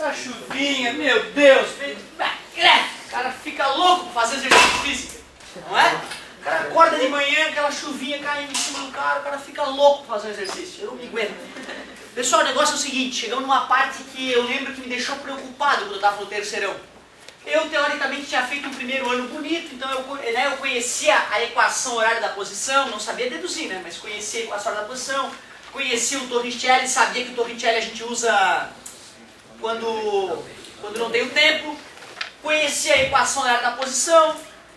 Essa chuvinha, meu Deus, o cara fica louco pra fazer exercício físico, não é? O cara acorda de manhã, aquela chuvinha caindo em cima do cara, o cara fica louco pra fazer um exercício. Eu não me aguento. Pessoal, o negócio é o seguinte, chegamos numa parte que eu lembro que me deixou preocupado quando eu estava no terceirão. Eu, teoricamente, tinha feito um primeiro ano bonito, então eu conhecia a equação horária da posição, não sabia deduzir, né? Mas conhecia a equação horária da posição, conhecia o Torricelli, sabia que o Torricelli a gente usa quando não tem o tempo, conhecia a equação horária da posição,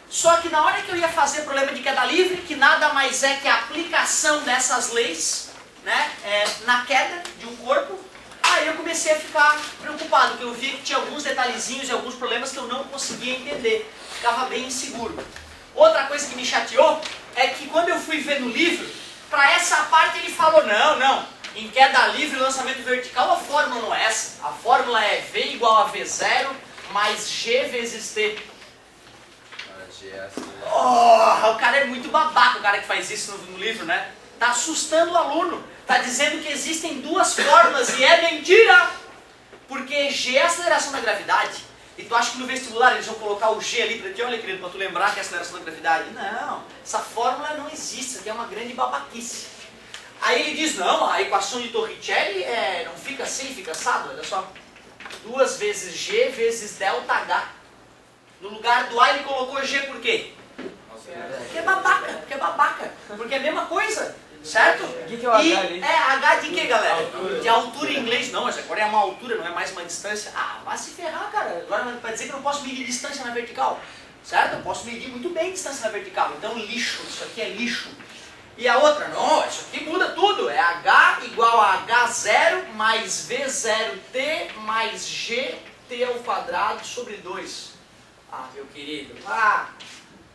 só que na hora que eu ia fazer problema de queda livre, que nada mais é que a aplicação dessas leis, né, na queda de um corpo, aí eu comecei a ficar preocupado, porque eu via que tinha alguns detalhezinhos e alguns problemas que eu não conseguia entender, ficava bem inseguro. Outra coisa que me chateou é que quando eu fui ver no livro, para essa parte ele falou, não, em queda livre, lançamento vertical, a fórmula não é essa, a fórmula é V igual a V0 mais G vezes T. Oh, o cara é muito babaca, o cara que faz isso no livro, né? Tá assustando o aluno. Tá dizendo que existem duas fórmulas e é mentira! Porque G é a aceleração da gravidade. E tu acha que no vestibular eles vão colocar o G ali pra ti, olha querido, pra tu lembrar que é a aceleração da gravidade? Não, essa fórmula não existe, isso aqui é uma grande babaquice. Aí ele diz, não, a equação de Torricelli não fica assim, fica assado, olha só. 2 vezes G vezes delta H. No lugar do A ele colocou G por quê? Porque é babaca, porque é a mesma coisa. Certo? O que é o H ali? H de quê, galera? De altura em inglês. Não, mas agora é uma altura, não é mais uma distância. Ah, vai se ferrar, cara. Agora vai dizer que eu não posso medir distância na vertical. Certo? Eu posso medir muito bem distância na vertical. Então, lixo. Isso aqui é lixo. E a outra? Não, isso aqui muda tudo. É H igual a H0 mais V0T mais GT ao quadrado sobre 2. Ah, meu querido.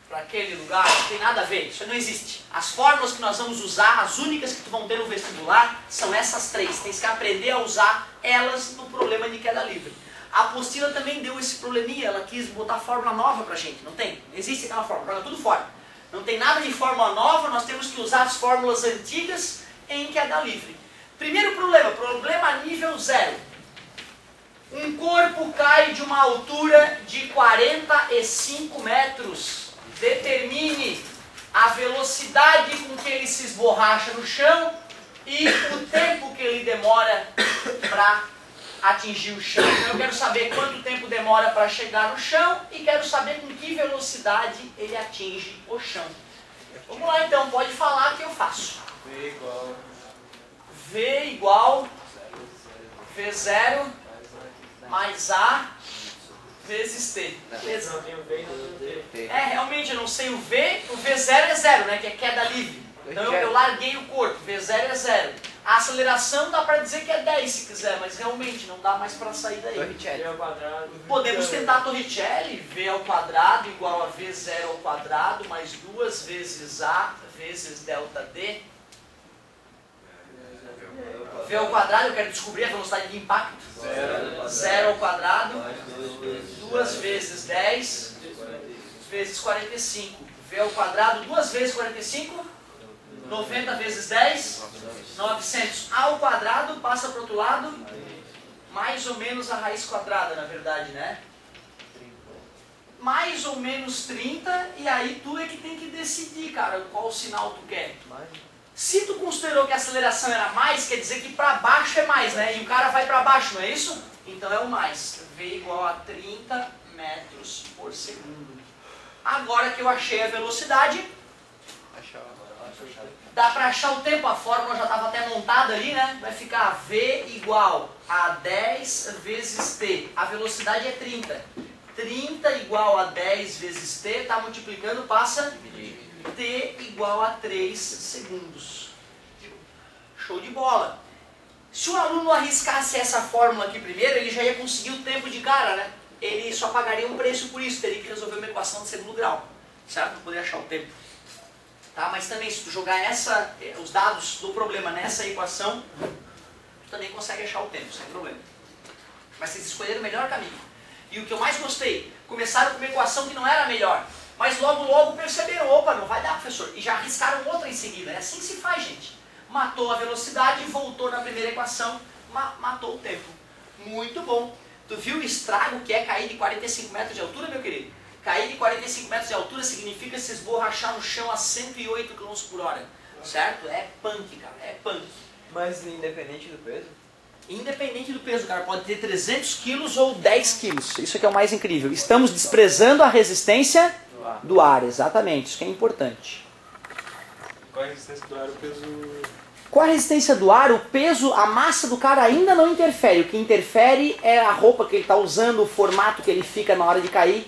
Para aquele lugar, não tem nada a ver, isso não existe. As fórmulas que nós vamos usar, as únicas que tu vão ter no vestibular, são essas 3. Tens que aprender a usar elas no problema de queda livre. A apostila também deu esse probleminha, ela quis botar fórmula nova pra gente, não tem? Não existe aquela fórmula, joga tudo fora. Não tem nada de fórmula nova, nós temos que usar as fórmulas antigas em queda livre. Primeiro problema nível 0. Um corpo cai de uma altura de 45 metros. Determine a velocidade com que ele se esborracha no chão e o tempo que ele demora para atingir o chão. Então eu quero saber quanto tempo demora para chegar no chão e quero saber com que velocidade ele atinge o chão. Vamos lá então, pode falar que eu faço. V igual V0 mais A vezes T. Beleza? Realmente eu não sei o V, o V0 é 0, né? Que é queda livre. Então eu larguei o corpo, V0 é 0. A aceleração dá para dizer que é 10 se quiser, mas realmente não dá mais para sair daí. Podemos tentar Torricelli, V ao quadrado igual a V0 ao quadrado mais 2 vezes A vezes delta D. V ao quadrado, eu quero descobrir a velocidade de impacto. 0 ao quadrado, 2 vezes 10 vezes 45. V ao quadrado, 2 vezes 45, 90 vezes 10, 900. A ao quadrado, passa para o outro lado, mais ou menos a raiz quadrada, na verdade, né? Mais ou menos 30, e aí tu é que tem que decidir, cara, qual sinal tu quer. Se tu considerou que a aceleração era mais, quer dizer que para baixo é mais, né? E o cara vai para baixo, não é isso? Então é o mais. V igual a 30 metros por segundo. Agora que eu achei a velocidade, dá para achar o tempo. A fórmula já estava até montada ali, né? Vai ficar V igual a 10 vezes T. A velocidade é 30. 30 igual a 10 vezes T, está multiplicando, passa... T igual a 3 segundos. Show de bola. Se o aluno arriscasse essa fórmula aqui primeiro, ele já ia conseguir o tempo de cara, né? Ele só pagaria um preço por isso, teria que resolver uma equação de segundo grau, certo? Para poder achar o tempo. Tá? Mas também, se tu jogar os dados do problema nessa equação, tu também consegue achar o tempo, sem problema. Mas vocês escolheram o melhor caminho. E o que eu mais gostei, começaram com uma equação que não era a melhor. Mas logo perceberam, opa, não vai dar, professor. E já arriscaram outra em seguida. É assim que se faz, gente. Matou a velocidade, voltou na primeira equação, matou o tempo. Muito bom. Tu viu o estrago que é cair de 45 metros de altura, meu querido? Cair de 45 metros de altura significa se esborrachar no chão a 108 km por hora. Certo? É punk, cara. É punk. Mas independente do peso? Independente do peso, cara. Pode ter 300 quilos ou 10 quilos. Isso aqui é o mais incrível. Estamos desprezando a resistência do ar. Exatamente. Isso que é importante. Qual a resistência do ar? O peso... Com a resistência do ar, o peso, a massa do cara ainda não interfere. O que interfere é a roupa que ele está usando, o formato que ele fica na hora de cair.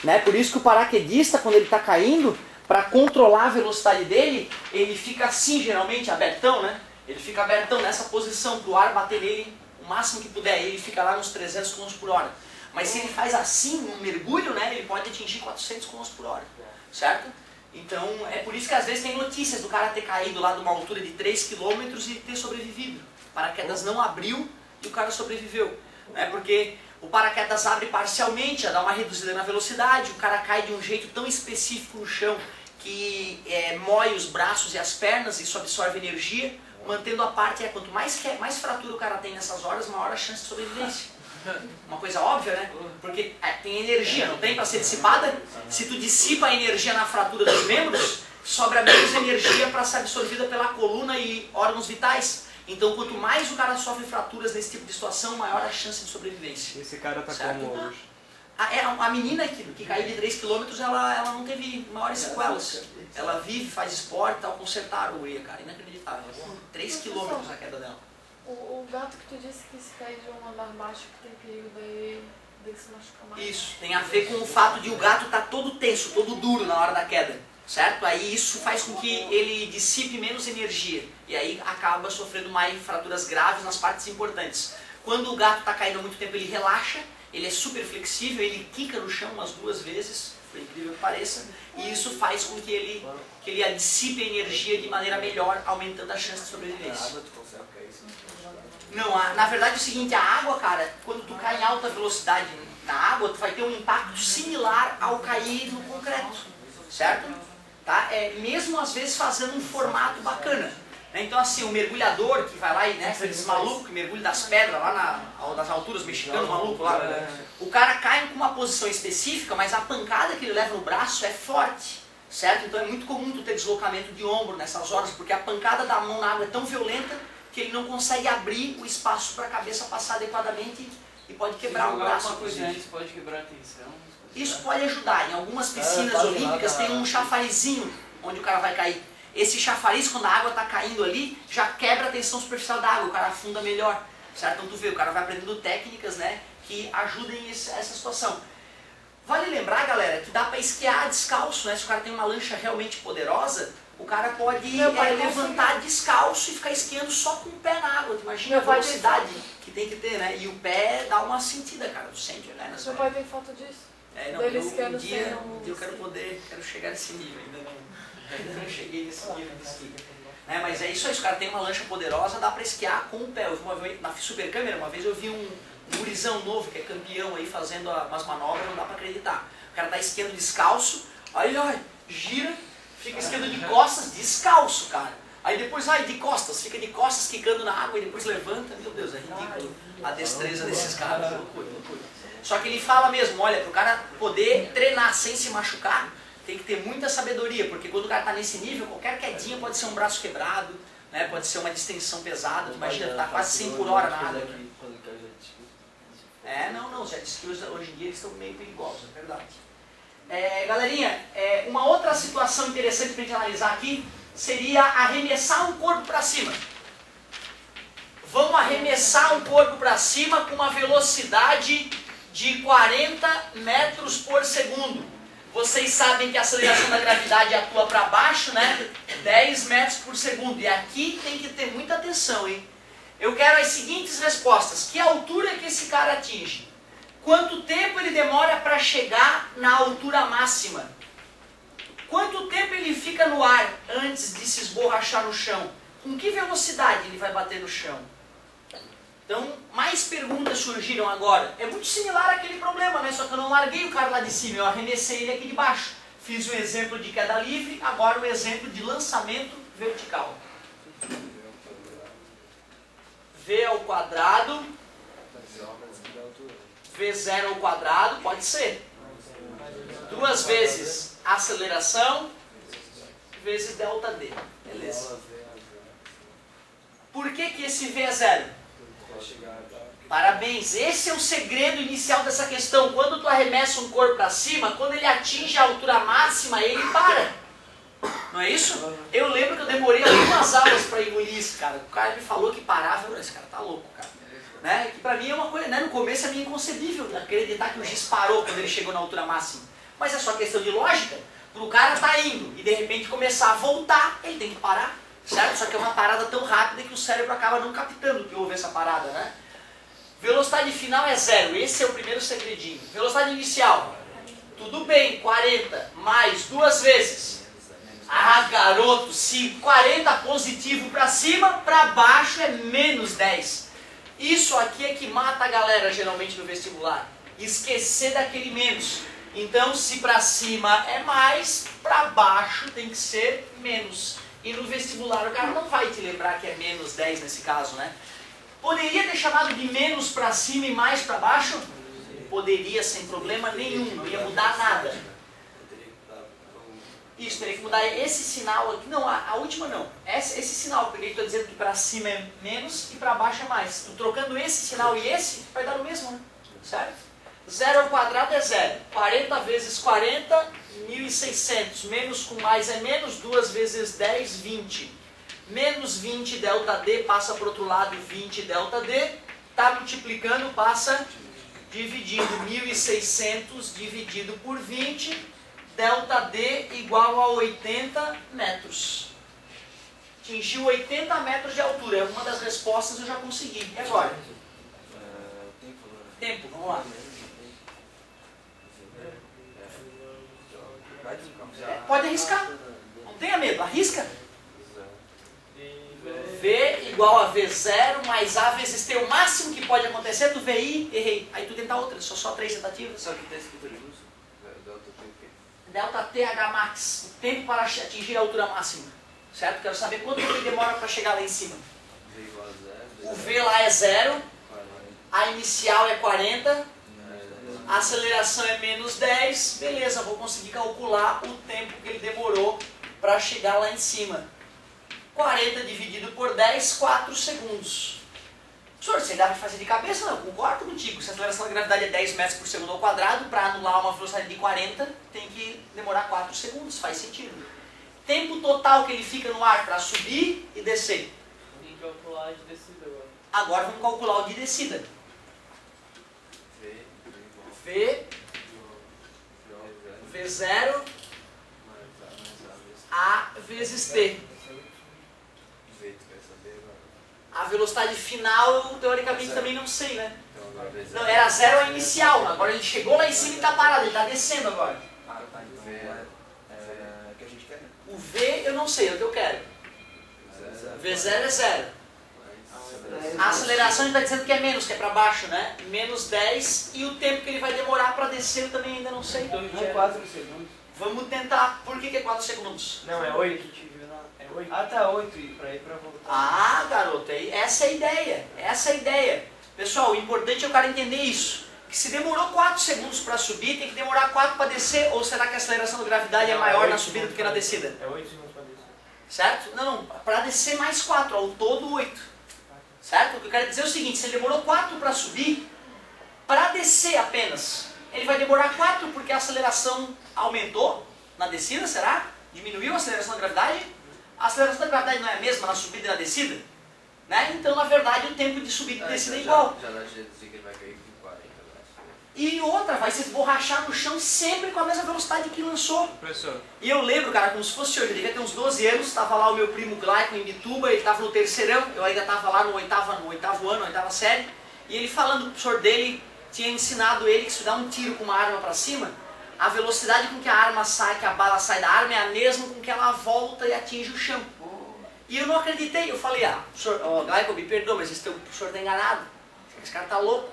Né? Por isso que o paraquedista, quando ele está caindo, para controlar a velocidade dele, ele fica assim, geralmente, abertão, né? Ele fica abertão nessa posição, para o ar bater nele o máximo que puder. Ele fica lá nos 300 km por hora. Mas se ele faz assim, um mergulho, né, ele pode atingir 400 km por hora. Certo? Então, é por isso que às vezes tem notícias do cara ter caído lá de uma altura de 3 km e ter sobrevivido. O paraquedas não abriu e o cara sobreviveu. Né? Porque o paraquedas abre parcialmente, já dá uma reduzida na velocidade, o cara cai de um jeito tão específico no chão que mói os braços e as pernas, isso absorve energia, mantendo a parte, quanto mais fratura o cara tem nessas horas, maior a chance de sobrevivência. Uma coisa óbvia, né? Porque tem energia, não tem para ser dissipada? Se tu dissipa a energia na fratura dos membros, sobra menos energia para ser absorvida pela coluna e órgãos vitais. Então, quanto mais o cara sofre fraturas nesse tipo de situação, maior a chance de sobrevivência. Esse cara tá certo? como hoje? A menina que caiu de 3 km, ela não teve maiores sequelas. Ela vive, faz esporte e tal, consertaram o cara, inacreditável. 3 km a queda dela. O gato que tu disse que se cair de um andar baixo que tem perigo dele se machucar mais. Isso, tem a ver com o fato de o gato estar todo tenso, todo duro na hora da queda. Certo? Aí isso faz com que ele dissipe menos energia. E aí acaba sofrendo mais fraturas graves nas partes importantes. Quando o gato está caindo há muito tempo, ele relaxa, ele é super flexível, ele quica no chão umas 2 vezes, por incrível que pareça, e isso faz com que ele dissipe a energia de maneira melhor, aumentando a chance de sobrevivência. Não, na verdade é o seguinte, a água, cara, quando tu cai em alta velocidade na água, tu vai ter um impacto similar ao cair no concreto, certo? Tá? Mesmo às vezes fazendo um formato bacana. Né? Então assim, o mergulhador que vai lá e, né, aqueles malucos que mergulham das pedras lá nas alturas mexicanas, maluco lá, o cara cai com uma posição específica, mas a pancada que ele leva no braço é forte, certo? Então é muito comum tu ter deslocamento de ombro nessas horas, porque a pancada da mão na água é tão violenta que ele não consegue abrir o espaço para a cabeça passar adequadamente e pode quebrar o braço. Uma coisa antes pode quebrar a tensão. Isso pode ajudar. Em algumas piscinas olímpicas tem um chafarizinho onde o cara vai cair. Esse chafariz, quando a água está caindo ali, já quebra a tensão superficial da água, o cara afunda melhor. Certo? Então tu vê, o cara vai aprendendo técnicas, né, que ajudem essa situação. Vale lembrar, galera, que dá para esquiar descalço, né? Se o cara tem uma lancha realmente poderosa, o cara pode levantar descalço e ficar esquiando só com o pé na água. Tu imagina a velocidade que tem que ter, né? E o pé dá uma sentida, cara. Tu sente, né? Meu pai tem foto disso. Não, um dia eu quero chegar nesse nível, ainda não cheguei nesse nível de esqui. Né? Mas é isso aí, se o cara tem uma lancha poderosa, dá para esquiar com o pé. Eu vi uma vez, na super câmera, uma vez eu vi um gurizão novo, que é campeão aí, fazendo umas manobras, não dá para acreditar. O cara tá esquiando descalço, aí gira, fica esquiando de costas, descalço, cara. Aí depois vai de costas, fica de costas quicando na água e depois levanta. Meu Deus, é ridículo a destreza desses caras, loucura, loucura. Só que ele fala mesmo, olha, para o cara poder treinar sem se machucar, tem que ter muita sabedoria, porque quando o cara está nesse nível, qualquer quedinha pode ser um braço quebrado, né, pode ser uma distensão pesada. Imagina, tá quase 100 por hora na água. Não, os jet skis hoje em dia eles estão meio perigosos, é verdade. Galerinha, uma outra situação interessante para a gente analisar aqui seria arremessar um corpo para cima. Vamos arremessar um corpo para cima com uma velocidade de 40 metros por segundo. Vocês sabem que a aceleração da gravidade atua para baixo, né? 10 metros por segundo. E aqui tem que ter muita atenção, hein? Eu quero as seguintes respostas. Que altura que esse cara atinge? Quanto tempo ele demora para chegar na altura máxima? Quanto tempo ele fica no ar antes de se esborrachar no chão? Com que velocidade ele vai bater no chão? Então, mais perguntas surgiram agora. É muito similar àquele problema, né? Só que eu não larguei o cara lá de cima, eu arremessei ele aqui de baixo. Fiz o exemplo de queda livre, agora o exemplo de lançamento vertical. V ao quadrado V0 ao quadrado, pode ser. 2 vezes aceleração vezes ΔD. Beleza. Por que esse V é zero? Parabéns, esse é o segredo inicial dessa questão. Quando tu arremessa um corpo para cima, quando ele atinge a altura máxima, ele para. Não é isso? Eu lembro que eu demorei algumas aulas para engolir isso, cara. O cara me falou que parava, eu falei, esse cara tá louco, cara. Né? Que pra mim é uma coisa, né? No começo é meio inconcebível acreditar que o giz parou quando ele chegou na altura máxima. Mas é só questão de lógica. Pro cara tá indo e de repente começar a voltar, ele tem que parar, certo? Só que é uma parada tão rápida que o cérebro acaba não captando que houve essa parada, né? Velocidade final é zero, esse é o primeiro segredinho. Velocidade inicial, tudo bem, 40 mais 2 vezes. Ah, garoto, se 40 positivo para cima, para baixo é menos 10. Isso aqui é que mata a galera geralmente no vestibular. Esquecer daquele menos. Então, se para cima é mais, para baixo tem que ser menos. E no vestibular o cara não vai te lembrar que é menos 10 nesse caso, né? Poderia ter chamado de menos para cima e mais para baixo? Poderia, sem problema nenhum, não ia mudar nada. Isso, teria que mudar esse sinal aqui. Não, a última não. Esse sinal, porque eu estou dizendo que para cima é menos e para baixo é mais. Tu trocando esse sinal e esse, vai dar o mesmo, né? Certo? 0 ao quadrado é 0. 40 vezes 40, 1.600. Menos com mais é menos. 2 vezes 10, 20. Menos 20 ΔD passa para o outro lado, 20 ΔD. Está multiplicando, passa dividindo 1.600 dividido por 20. ΔD igual a 80 metros. Atingiu 80 metros de altura. É uma das respostas eu já consegui. E agora? Tempo, vamos lá. Pode arriscar. Não tenha medo, arrisca. V igual a V0 mais A vezes T. O máximo que pode acontecer é tu VI, errei. Aí tu tenta outra, só 3 tentativas. Só que está escrito junto. ΔTH max, o tempo para atingir a altura máxima. Certo? Quero saber quanto tempo demora para chegar lá em cima. O V lá é 0, a inicial é 40, a aceleração é menos 10. Beleza, vou conseguir calcular o tempo que ele demorou para chegar lá em cima. 40 dividido por 10, 4 segundos. Senhor, você dá para fazer de cabeça? Não, eu concordo contigo. Se a aceleração da gravidade é 10 metros por segundo ao quadrado, para anular uma velocidade de 40, tem que demorar 4 segundos. Faz sentido. Tempo total que ele fica no ar para subir e descer. Tem que calcular de descida agora. Agora vamos calcular o de descida. V0 A vezes T. A velocidade final, teoricamente, também não sei, né? Não, era 0 a inicial. Agora ele chegou lá em cima e está parado. Ele está descendo agora. O V eu não sei, é o que eu quero. V0 é 0. A aceleração ele está dizendo que é menos, que é para baixo, né? Menos 10. E o tempo que ele vai demorar para descer eu também ainda não sei. Então, é 4 segundos. Vamos tentar. Por que é 4 segundos? Não, é 8. É 8. Ah, tá, 8 para ir para voltar. Ah, garoto, essa é a ideia. Essa é a ideia. Pessoal, o importante é o cara entender isso. Que se demorou 4 segundos para subir, tem que demorar 4 para descer? Ou será que a aceleração da gravidade é maior na subida do que na descida? É 8 segundos para descer. Certo? Não, para descer mais 4, ao todo 8. Certo? O que eu quero dizer é o seguinte, se ele demorou 4 para subir, para descer apenas, ele vai demorar 4 porque a aceleração aumentou na descida, será? Diminuiu a aceleração da gravidade? A aceleração da gravidade não é a mesma na subida e na descida? Né? Então, na verdade, o tempo de subida e descida é igual. Já dá jeito que ele vai cair com 40. E outra, vai se esborrachar no chão sempre com a mesma velocidade que lançou. Professor. E eu lembro, cara, como se fosse hoje, eu devia ter uns 12 anos, estava lá o meu primo Glaico em Bituba, ele estava no terceirão, eu ainda estava lá no oitavo ano, oitava série, e ele falando, o professor dele tinha ensinado ele que se dá um tiro com uma arma para cima, a velocidade com que a arma sai, que a bala sai da arma é a mesma com que ela volta e atinge o chão. E eu não acreditei, eu falei, professor, Glaico, me perdoa, mas o professor está enganado, esse cara está louco.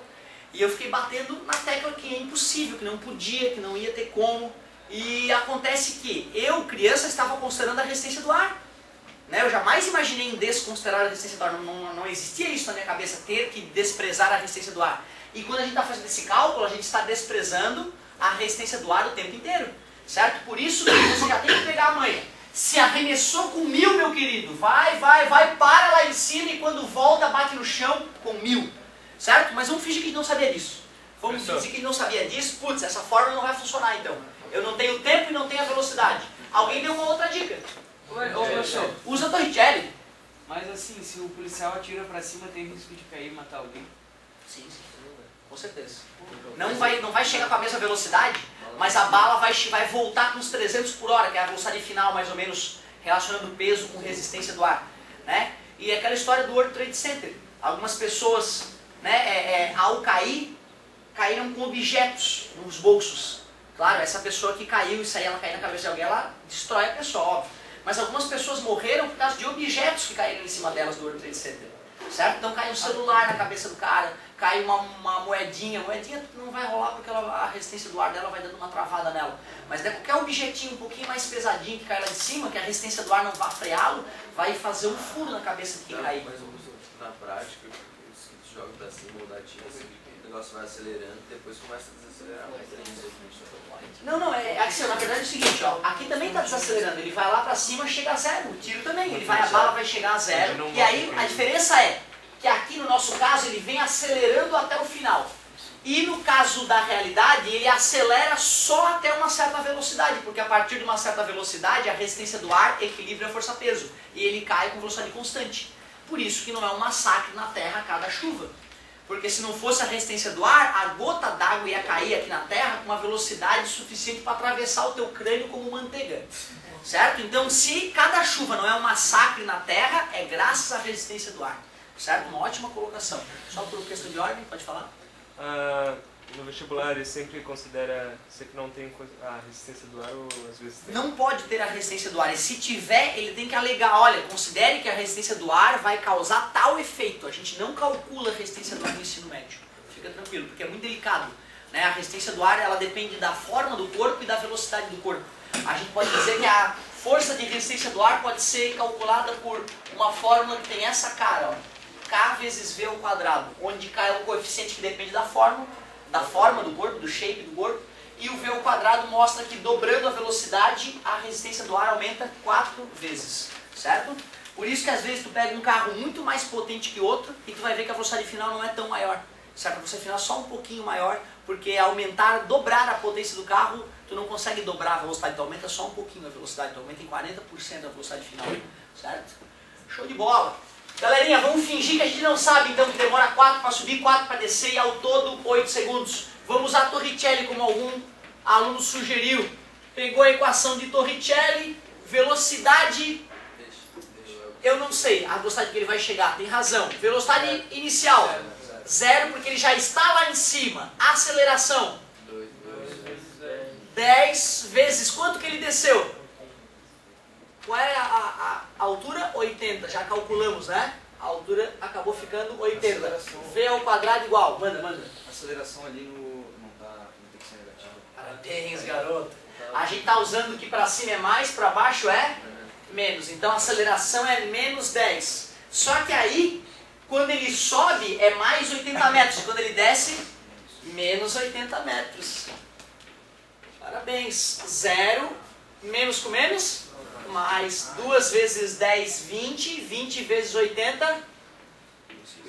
E eu fiquei batendo na tecla que é impossível, que não podia, que não ia ter como. E acontece que eu, criança, estava considerando a resistência do ar. Né? Eu jamais imaginei em desconsiderar a resistência do ar. Não existia isso na minha cabeça, ter que desprezar a resistência do ar. E quando a gente está fazendo esse cálculo, a gente está desprezando a resistência do ar o tempo inteiro. Certo? Por isso que você já tem que pegar a manha. Se arremessou com 1000, meu querido, vai, para lá em cima e quando volta bate no chão com 1000. Certo? Mas vamos fingir que a gente não sabia disso. Vamos fingir que a gente não sabia disso. Putz, essa fórmula não vai funcionar então. Eu não tenho tempo e não tenho a velocidade. Alguém deu uma outra dica. Ô, professor, Usa Torricelli. mas assim, se o policial atira pra cima, tem risco de cair e matar alguém? Sim, com certeza. Não vai chegar com a mesma velocidade, mas a bala vai voltar com uns 300 por hora, que é a velocidade final, mais ou menos, relacionando o peso com resistência do ar. Né? E aquela história do World Trade Center. Algumas pessoas, né, ao cair, caíram com objetos nos bolsos. Claro, essa pessoa que caiu, isso aí ela cair na cabeça de alguém, ela destrói a pessoa, óbvio. Mas algumas pessoas morreram por causa de objetos que caíram em cima delas do World Trade Center. Certo? Então cai um celular na cabeça do cara, cai uma moedinha. A moedinha não vai rolar porque a resistência do ar dela vai dando uma travada nela. Mas qualquer objetinho um pouquinho mais pesadinho que cai lá de cima, que a resistência do ar não vá freá-lo, vai fazer um furo na cabeça de quem cair. Mas na prática, os que tu joga pra cima ou dá tiro, assim, o negócio vai acelerando e depois começa a desacelerar mais. Não, é assim, na verdade é o seguinte, ó, aqui também está desacelerando, ele vai lá pra cima, chega a zero, o tiro também, a bala vai chegar a zero, e aí a diferença é que aqui no nosso caso ele vem acelerando até o final, e no caso da realidade ele acelera só até uma certa velocidade, porque a partir de uma certa velocidade a resistência do ar equilibra a força-peso, e ele cai com velocidade constante, por isso que não é um massacre na Terra a cada chuva. Porque se não fosse a resistência do ar, a gota d'água ia cair aqui na Terra com uma velocidade suficiente para atravessar o teu crânio como manteiga. Certo? Então, se cada chuva não é um massacre na Terra, é graças à resistência do ar. Certo? Uma ótima colocação. Só por questão de ordem, pode falar? No vestibular ele sempre considera, sempre não tem a resistência do ar ou às vezes tem? Não pode ter a resistência do ar. E se tiver, ele tem que alegar, olha, considere que a resistência do ar vai causar tal efeito. A gente não calcula a resistência do ar no ensino médio. Fica tranquilo, porque é muito delicado. Né? A resistência do ar, ela depende da forma do corpo e da velocidade do corpo. A gente pode dizer que a força de resistência do ar pode ser calculada por uma fórmula que tem essa cara, ó. K vezes V ao quadrado, onde K é o coeficiente que depende da forma do corpo, do shape do corpo, e o V ao quadrado mostra que dobrando a velocidade, a resistência do ar aumenta 4 vezes, certo? Por isso que às vezes tu pega um carro muito mais potente que outro e tu vai ver que a velocidade final não é tão maior, certo? A velocidade final é só um pouquinho maior, porque dobrar a potência do carro, tu não consegue dobrar a velocidade, tu aumenta só um pouquinho a velocidade, tu aumenta em 40% a velocidade final, certo? Show de bola! Galerinha, vamos fingir que a gente não sabe, então, que demora 4 para subir, 4 para descer e ao todo 8 segundos. Vamos usar Torricelli como algum aluno sugeriu. Pegou a equação de Torricelli, velocidade, eu não sei a velocidade que ele vai chegar, tem razão. Velocidade inicial, 0 porque ele já está lá em cima. Aceleração, 10 vezes quanto que ele desceu? Qual é a altura? 80, já calculamos, né? A altura acabou ficando 80. V ao quadrado igual, manda. A aceleração ali não tem que ser negativa. Parabéns, garoto. A gente está usando que para cima é mais, para baixo é menos. Então a aceleração é menos 10. Só que aí, quando ele sobe, é mais 80 metros. E quando ele desce, menos 80 metros. Parabéns. 0, menos com menos? Mais 2 vezes 10, 20, 20 vezes 80,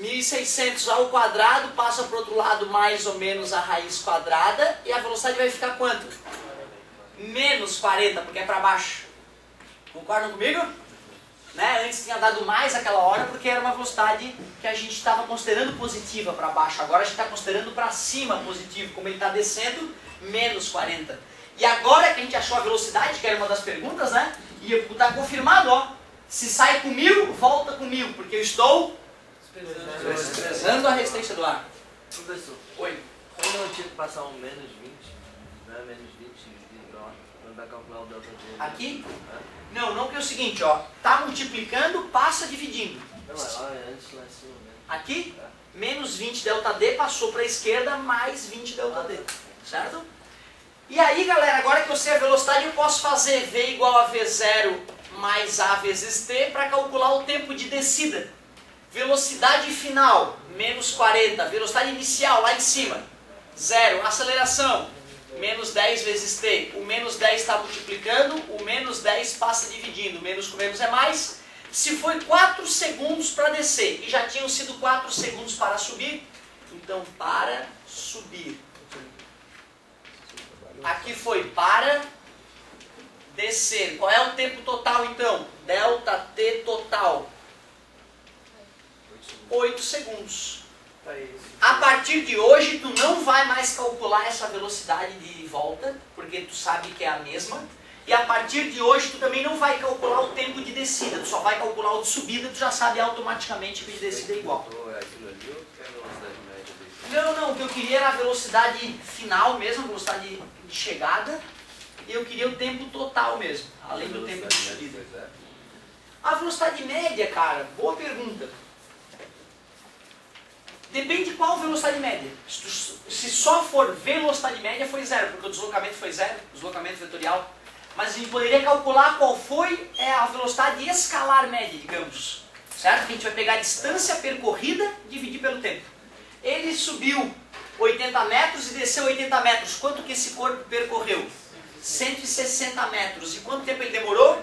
1.600 ao quadrado, passa para o outro lado mais ou menos a raiz quadrada, e a velocidade vai ficar quanto? Menos 40, porque é para baixo. Concordam comigo? Né? Antes tinha dado mais aquela hora, porque era uma velocidade que a gente estava considerando positiva para baixo, agora a gente está considerando para cima positivo, como ele está descendo, menos 40. E agora que a gente achou a velocidade, que era uma das perguntas, né? E está confirmado, ó. Se sai com 1000, volta com 1000, porque eu estou desprezando a resistência do ar. Professor, Oi. eu não tinha que passar um menos 20, né? Menos 20 grau, não dá calcular o delta dele. Aqui? Não, que é o seguinte, ó. Tá multiplicando, passa dividindo. Não, mas lá antes, lá em cima mesmo. Aqui, menos 20 ΔD, passou para a esquerda, mais 20 ΔD. Certo? E aí, galera, agora que eu sei a velocidade, eu posso fazer V igual a V0 mais A vezes T para calcular o tempo de descida. Velocidade final, menos 40. Velocidade inicial, lá em cima, 0. Aceleração, menos 10 vezes T. O menos 10 está multiplicando, o menos 10 passa dividindo. Menos com menos é mais. Se foi 4 segundos para descer e já tinham sido 4 segundos para subir, então para subir. Aqui foi para descer. Qual é o tempo total então? Delta T total. 8 segundos. A partir de hoje, tu não vai mais calcular essa velocidade de volta, porque tu sabe que é a mesma. E a partir de hoje, tu também não vai calcular o tempo de descida, tu só vai calcular o de subida, tu já sabe automaticamente que o de descida é igual. Não, o que eu queria era a velocidade final mesmo, a velocidade de chegada, e eu queria o tempo total mesmo, além do tempo de subida. A velocidade média, cara, boa pergunta. Depende de qual velocidade média. Se só for velocidade média, foi 0, porque o deslocamento foi 0, deslocamento vetorial. Mas a gente poderia calcular qual foi a velocidade escalar média, digamos. Certo? Que a gente vai pegar a distância percorrida e dividir pelo tempo. Ele subiu 80 metros e desceu 80 metros. Quanto que esse corpo percorreu? 160 metros. E quanto tempo ele demorou?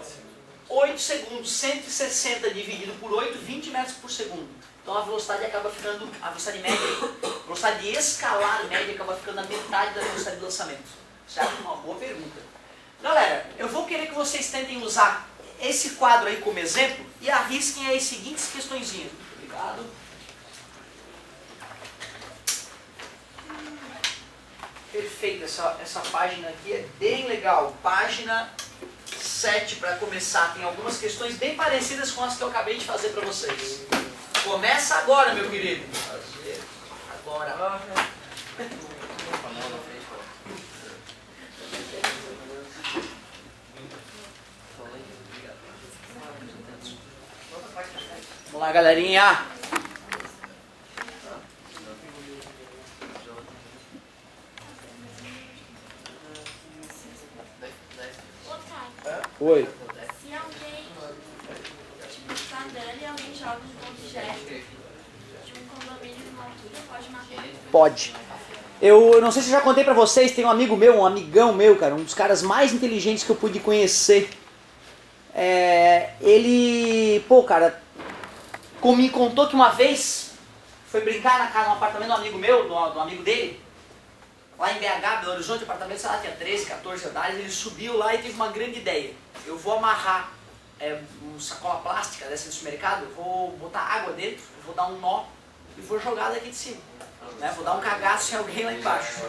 8 segundos. 160 dividido por 8, 20 metros por segundo. Então a velocidade acaba ficando, a velocidade média, a velocidade escalar média acaba ficando a metade da velocidade de lançamento. Certo? Uma boa pergunta. Galera, eu vou querer que vocês tentem usar esse quadro aí como exemplo e arrisquem aí as seguintes questõezinhas. Obrigado. Perfeito, essa página aqui é bem legal. Página 7 para começar. Tem algumas questões bem parecidas com as que eu acabei de fazer para vocês. Começa agora, meu querido. Agora. Vamos lá, galerinha. Oi. Se alguém, tipo, tá andando e alguém joga um objeto de um condomínio de uma altura, pode matar? Pode. Eu não sei se eu já contei pra vocês, tem um amigo meu, um amigão meu, cara, um dos caras mais inteligentes que eu pude conhecer. Ele, cara, me contou que uma vez foi brincar na casa, no apartamento do amigo meu, do amigo dele, lá em BH, Belo Horizonte, o apartamento, sei lá, tinha 13, 14 andares, ele subiu lá e teve uma grande ideia. Eu vou amarrar uma sacola plástica dessa do supermercado, eu vou botar água dentro, eu vou dar um nó e vou jogar daqui de cima. Né? Vou dar um cagaço em alguém lá embaixo.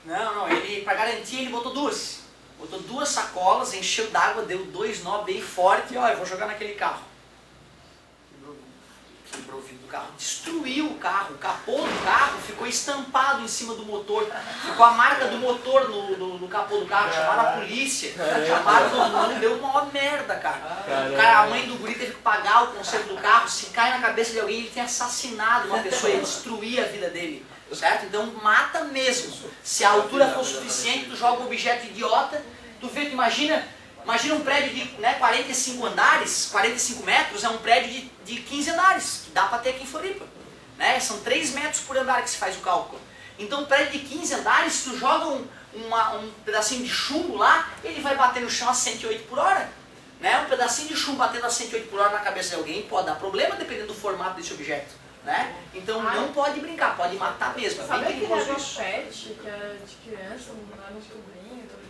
Não, ele, pra garantir, ele botou duas. Botou 2 sacolas, encheu d'água, deu 2 nó bem forte e ó, eu vou jogar naquele carro. Quebrou o vidro do carro, destruiu o carro, o capô do carro ficou estampado em cima do motor, ficou a marca do motor no capô do carro, chamaram a polícia, chamaram todo mundo, deu uma merda, cara. A mãe do guri teve que pagar o conserto do carro, se cai na cabeça de alguém, ele tem assassinado uma pessoa, ia destruir a vida dele, certo? Então mata mesmo. Se a altura for suficiente, tu joga um objeto idiota, tu vê, tu imagina um prédio de 45 andares, 45 metros, é um prédio de 15 andares, que dá para ter aqui em Floripa. Né? São 3 metros por andar que se faz o cálculo. Então um prédio de 15 andares, se tu joga um pedacinho de chumbo lá, ele vai bater no chão a 108 por hora. Né? Um pedacinho de chumbo batendo a 108 por hora na cabeça de alguém pode dar problema dependendo do formato desse objeto. Né? Então não pode brincar, pode matar mesmo. É bem perigoso isso. Pet, que é de criança, um sobrinho,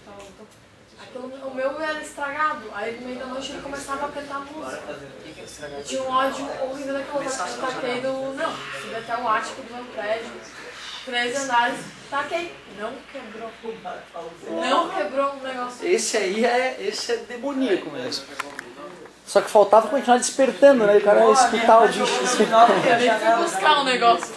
o meu era estragado, aí no meio da noite ele começava a cantar música. Eu tinha um ódio horrível daquela coisa. Eu taquei subi até o ático do meu prédio, 3 andares, taquei. Não quebrou. Não quebrou o negócio. Esse é demoníaco mesmo. Só que faltava continuar despertando, né? O cara ia escutar o bicho. Eu nem fui buscar um negócio.